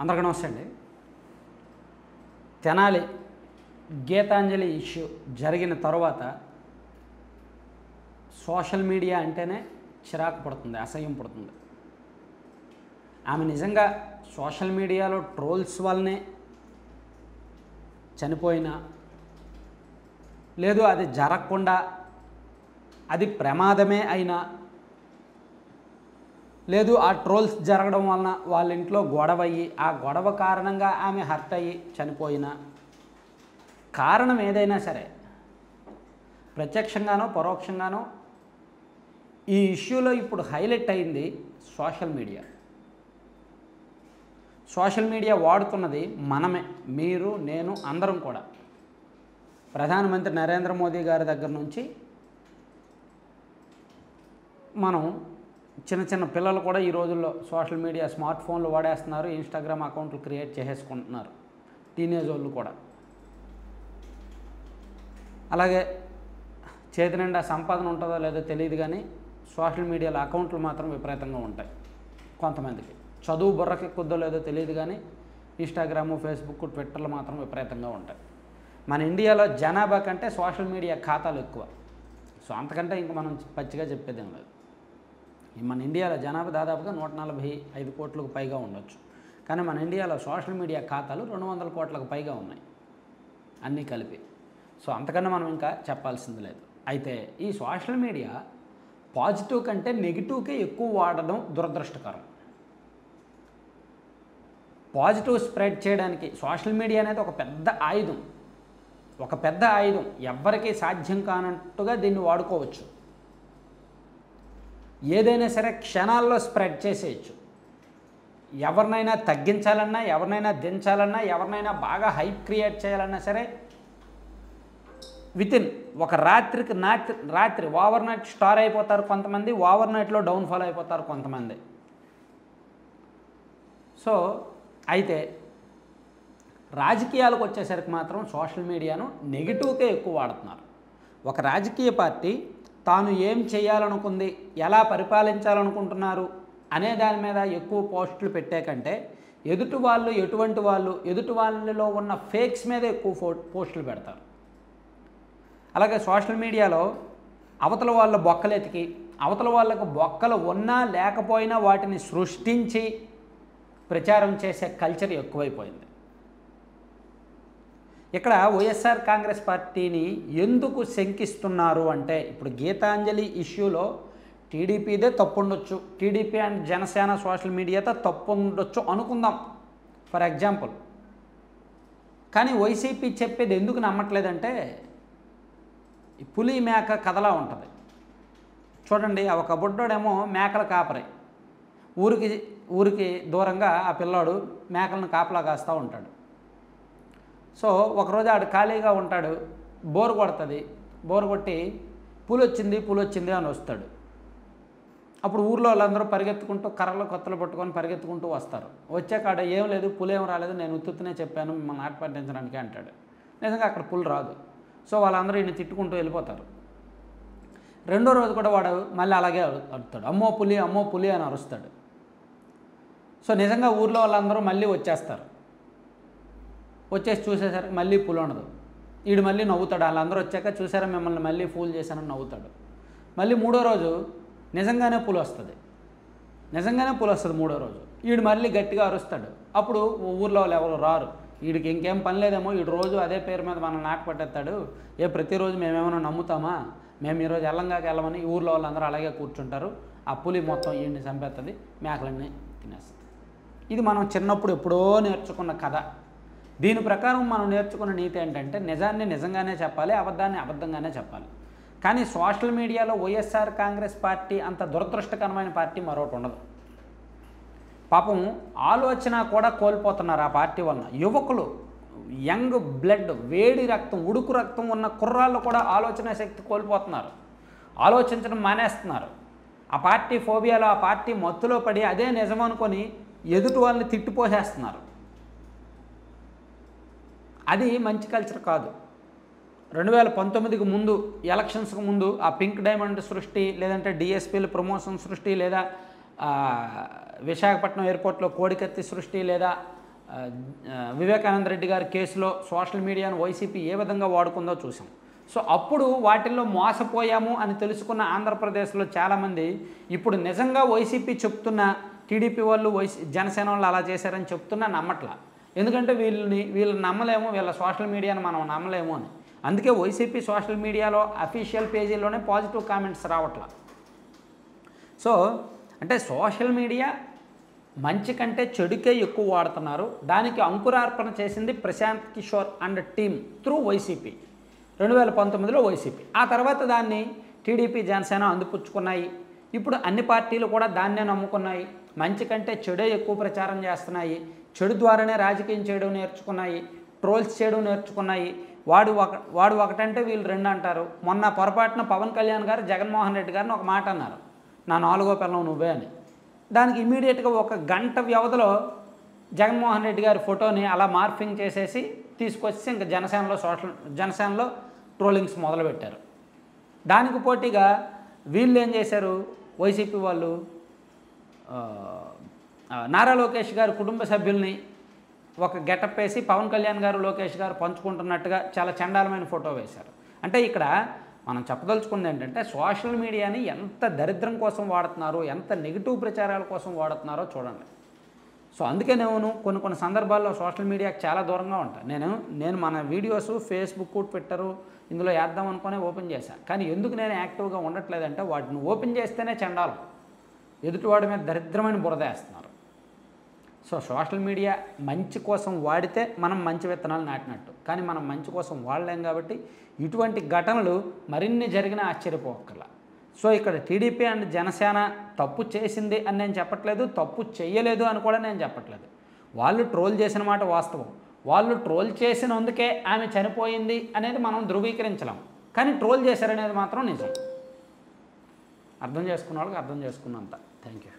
అందరికీ నమస్తే అండి. తెనాలి గీతాంజలి ఇష్యూ జరిగిన తర్వాత సోషల్ మీడియా అంటేనే చిరాకు పడుతుంది, అసహ్యం పడుతుంది. ఆమె నిజంగా సోషల్ మీడియాలో ట్రోల్స్ వల్లనే చనిపోయినా, లేదు అది జరగకుండా అది ప్రమాదమే అయినా, లేదు ఆ ట్రోల్స్ జరగడం వలన వాళ్ళ ఇంట్లో గొడవ అయ్యి ఆ గొడవ కారణంగా ఆమె హర్ట్ అయ్యి చనిపోయినా, కారణం ఏదైనా సరే ప్రత్యక్షంగానో పరోక్షంగానో ఈ ఇష్యూలో ఇప్పుడు హైలైట్ అయింది సోషల్ మీడియా. సోషల్ మీడియా వాడుతున్నది మనమే, మీరు నేను అందరం కూడా. ప్రధానమంత్రి నరేంద్ర మోదీ గారి దగ్గర నుంచి మనం చిన్న చిన్న పిల్లలు కూడా ఈ రోజుల్లో సోషల్ మీడియా స్మార్ట్ ఫోన్లు వాడేస్తున్నారు, ఇన్స్టాగ్రామ్ అకౌంట్లు క్రియేట్ చేసేసుకుంటున్నారు, టీనేజ్ వాళ్ళు కూడా. అలాగే చేతి నిండా సంపాదన ఉంటుందో లేదో తెలియదు, కానీ సోషల్ మీడియాలో అకౌంట్లు మాత్రం విపరీతంగా ఉంటాయి. కొంతమందికి చదువు బుర్రకెక్కుద్దో లేదో తెలియదు, కానీ ఇన్స్టాగ్రాము, ఫేస్బుక్, ట్విట్టర్లు మాత్రం విపరీతంగా ఉంటాయి. మన ఇండియాలో జనాభా కంటే సోషల్ మీడియా ఖాతాలు ఎక్కువ. సో అంతకంటే ఇంక మనం పచ్చిగా చెప్పేదేం లేదు. మన ఇండియాలో జనాభా దాదాపుగా 145 కోట్లకు పైగా ఉండొచ్చు, కానీ మన ఇండియాలో సోషల్ మీడియా ఖాతాలు 200 కోట్లకు పైగా ఉన్నాయి అన్నీ కలిపి. సో అంతకన్నా మనం ఇంకా చెప్పాల్సింది లేదు. అయితే ఈ సోషల్ మీడియా పాజిటివ్ కంటే నెగిటివ్కే ఎక్కువ వాడడం దురదృష్టకరం. పాజిటివ్ స్ప్రెడ్ చేయడానికి సోషల్ మీడియా అనేది ఒక పెద్ద ఆయుధం. ఎవ్వరికీ సాధ్యం కానట్టుగా దీన్ని వాడుకోవచ్చు. ఏదైనా సరే క్షణాల్లో స్ప్రెడ్ చేసేయచ్చు. ఎవరినైనా తగ్గించాలన్నా, ఎవరినైనా దించాలన్నా, ఎవరినైనా బాగా హైప్ క్రియేట్ చేయాలన్నా సరే వితిన్ ఒక రాత్రి ఓవర్ నైట్ స్టార్ అయిపోతారు కొంతమంది, ఓవర్ నైట్లో డౌన్ఫాల్ అయిపోతారు కొంతమంది. సో అయితే రాజకీయాలకు వచ్చేసరికి మాత్రం సోషల్ మీడియాను నెగిటివ్కే ఎక్కువ వాడుతున్నారు. ఒక రాజకీయ పార్టీ తాను ఏం చేయాలనుకుంది, ఎలా పరిపాలించాలనుకుంటున్నారు అనే దాని మీద ఎక్కువ పోస్టులు పెట్టే కంటే ఎదుటి వాళ్ళలో ఉన్న ఫేక్స్ మీద ఎక్కువ పోస్టులు పెడతారు. అలాగే సోషల్ మీడియాలో అవతల వాళ్ళ బొక్కలెతికి, అవతల వాళ్ళకు బొక్కలు ఉన్నా లేకపోయినా వాటిని సృష్టించి ప్రచారం చేసే కల్చర్ ఎక్కువైపోయింది. ఇక్కడ వైఎస్ఆర్ కాంగ్రెస్ పార్టీని ఎందుకు శంకిస్తున్నారు అంటే, ఇప్పుడు గీతాంజలి ఇష్యూలో టీడీపీదే తప్పు ఉండొచ్చు, టీడీపీ అండ్ జనసేన సోషల్ మీడియాతో తప్పు ఉండొచ్చు అనుకుందాం ఫర్ ఎగ్జాంపుల్. కానీ వైసీపీ చెప్పేది ఎందుకు నమ్మట్లేదంటే, పులి మేక కథలా ఉంటుంది చూడండి. ఒక బుడ్డోడేమో మేకల కాపరి, ఊరికి దూరంగా ఆ పిల్లాడు మేకలను కాపలా కాస్తూ ఉంటాడు. సో ఒకరోజు ఆడు ఖాళీగా ఉంటాడు, బోరు కొడుతుంది. బోరు కొట్టి పులి వచ్చింది అని వస్తాడు. అప్పుడు ఊర్లో వాళ్ళందరూ పరిగెత్తుకుంటూ కర్రలు కొత్తలు పట్టుకొని పరిగెత్తుకుంటూ వస్తారు. వచ్చాక ఆడ ఏం లేదు, పులి ఏం రాలేదు, నేను ఉత్తునే చెప్పాను మిమ్మల్ని ఆట పట్టించడానికి అంటాడు. నిజంగా అక్కడ పులి రాదు. సో వాళ్ళందరూ ఈయన తిట్టుకుంటూ వెళ్ళిపోతారు. రెండో రోజు కూడా వాడు మళ్ళీ అలాగే అరుస్తాడు, అమ్మో పులి అని అరుస్తాడు. సో నిజంగా ఊర్లో వాళ్ళందరూ మళ్ళీ వచ్చేస్తారు. వచ్చేసి చూసేసరికి మళ్ళీ పులి ఉండదు. వీడు మళ్ళీ నవ్వుతాడు. వాళ్ళందరూ వచ్చాక చూసారా మిమ్మల్ని మళ్ళీ ఫూల్ చేశానని నవ్వుతాడు. మళ్ళీ మూడో రోజు నిజంగానే పులి వస్తుంది. మూడో రోజు వీడు మళ్ళీ గట్టిగా అరుస్తాడు. అప్పుడు ఊర్లో వాళ్ళు ఎవరు రారు. వీడికి ఇంకేం పని లేదేమో, వీడు రోజు అదే పేరు మీద మనం నాటు పట్టేస్తాడు, ప్రతిరోజు మేమేమైనా నమ్ముతామా, మేము ఈరోజు వెళ్ళమని ఊర్లో వాళ్ళందరూ అలాగే కూర్చుంటారు. ఆ పులి మొత్తం వీడిని చంపేస్తుంది, మేకలన్నీ తినేస్తుంది. ఇది మనం చిన్నప్పుడు ఎప్పుడో నేర్చుకున్న కథ. దీని ప్రకారం మనం నేర్చుకున్న నీతి ఏంటంటే, నిజాన్ని నిజంగానే చెప్పాలి, అబద్ధాన్ని అబద్ధంగానే చెప్పాలి. కానీ సోషల్ మీడియాలో వైఎస్ఆర్ కాంగ్రెస్ పార్టీ అంత దురదృష్టకరమైన పార్టీ మరొకటి ఉండదు. పాపం ఆలోచన కూడా కోల్పోతున్నారు ఆ పార్టీ వలన. యువకులు, యంగ్ బ్లడ్, వేడి రక్తం, ఉడుకు రక్తం ఉన్న కుర్రాళ్ళు కూడా ఆలోచన శక్తి కోల్పోతున్నారు, ఆలోచించడం మానేస్తున్నారు. ఆ పార్టీ ఫోబియాలో, ఆ పార్టీ మత్తులో పడి అదే నిజమనుకొని ఎదుటి వాళ్ళని తిట్టిపోసేస్తున్నారు. అది మంచి కల్చర్ కాదు. 2019కి ముందు, ఎలక్షన్స్కి ముందు ఆ పింక్ డైమండ్ సృష్టి, లేదంటే డిఎస్పీల ప్రమోషన్ సృష్టి, లేదా విశాఖపట్నం ఎయిర్పోర్ట్లో కోడికత్తి సృష్టి, లేదా వివేకానంద రెడ్డి గారి కేసులో సోషల్ మీడియాను వైసీపీ ఏ విధంగా వాడుకుందో చూసాం. సో అప్పుడు వాటిల్లో మోసపోయాము అని తెలుసుకున్న ఆంధ్రప్రదేశ్లో చాలామంది ఇప్పుడు నిజంగా వైసీపీ చెప్తున్న టీడీపీ వాళ్ళు జనసేన వాళ్ళు అలా చేశారని చెప్తున్నా నమ్మట్లా. ఎందుకంటే వీళ్ళు నమ్మలేము, వీళ్ళ సోషల్ మీడియాను మనం నమ్మలేము అని. అందుకే వైసీపీ సోషల్ మీడియాలో అఫీషియల్ పేజీల్లోనే పాజిటివ్ కామెంట్స్ రావట్లా. సో అంటే సోషల్ మీడియా మంచి కంటే చెడుకే ఎక్కువ వాడుతున్నారు. దానికి అంకురార్పణ చేసింది Prashant Kishor and team through YCP 2019లో వైసీపీ. ఆ తర్వాత దాన్ని టీడీపీ జనసేన అందిపుచ్చుకున్నాయి. ఇప్పుడు అన్ని పార్టీలు కూడా దాన్నే నమ్ముకున్నాయి. మంచి కంటే చెడే ఎక్కువ ప్రచారం చేస్తున్నాయి. చెడు ద్వారానే రాజకీయం చేయడం నేర్చుకున్నాయి, ట్రోల్స్ చేయడం నేర్చుకున్నాయి. వాడు ఒకటంటే వీళ్ళు రెండు అంటారు. మొన్న పొరపాటున పవన్ కళ్యాణ్ గారు జగన్మోహన్ రెడ్డి గారిని ఒక మాట అన్నారు, నా 4వ పిల్లం నువ్వే అని. దానికి ఇమీడియట్గా 1 గంట వ్యవధిలో జగన్మోహన్ రెడ్డి గారి ఫోటోని అలా మార్ఫింగ్ చేసేసి తీసుకొచ్చి ఇంకా జనసేనలో ట్రోలింగ్స్ మొదలుపెట్టారు. దానికి పోటీగా వీళ్ళు ఏం చేశారు, వైసీపీ వాళ్ళు నారా లోకేష్ గారు కుటుంబ సభ్యుల్ని ఒక గెటప్ వేసి పవన్ కళ్యాణ్ గారు లోకేష్ గారు పంచుకుంటున్నట్టుగా చాలా చండాలమైన ఫోటో వేశారు. అంటే ఇక్కడ మనం చెప్పదలుచుకుంది ఏంటంటే సోషల్ మీడియాని ఎంత దరిద్రం కోసం వాడుతున్నారో, ఎంత నెగిటివ్ ప్రచారాల కోసం వాడుతున్నారో చూడండి. సో అందుకే నేను కొన్ని సందర్భాల్లో సోషల్ మీడియాకి చాలా దూరంగా ఉంటాను. నేను మన వీడియోస్ ఫేస్బుక్, ట్విట్టరు ఇందులో వేద్దాం అనుకునే ఓపెన్ చేశాను. కానీ ఎందుకు నేను యాక్టివ్గా ఉండట్లేదంటే వాటిని ఓపెన్ చేస్తేనే చండాలం, ఎదుటివాడి మీద దరిద్రమైన బురద వేస్తున్నారు. సో సోషల్ మీడియా మంచి కోసం వాడితే మనం మంచి విత్తనాలు నాటినట్టు. కానీ మనం మంచి కోసం వాడలేం కాబట్టి ఇటువంటి ఘటనలు మరిన్ని జరిగినా ఆశ్చర్యపోకర్లా. సో ఇక్కడ టీడీపీ అండ్ జనసేన తప్పు చేసింది అని నేను చెప్పట్లేదు, తప్పు చేయలేదు అని కూడా నేను చెప్పట్లేదు. వాళ్ళు ట్రోల్ చేసిన మాట వాస్తవం. వాళ్ళు ట్రోల్ చేసినందుకే ఆమె చనిపోయింది అనేది మనం ధృవీకరించలేం. కానీ ట్రోల్ చేశారనేది మాత్రం నిజం. అర్థం చేసుకున్న వాళ్ళకి అర్థం చేసుకున్నంత. Thank you.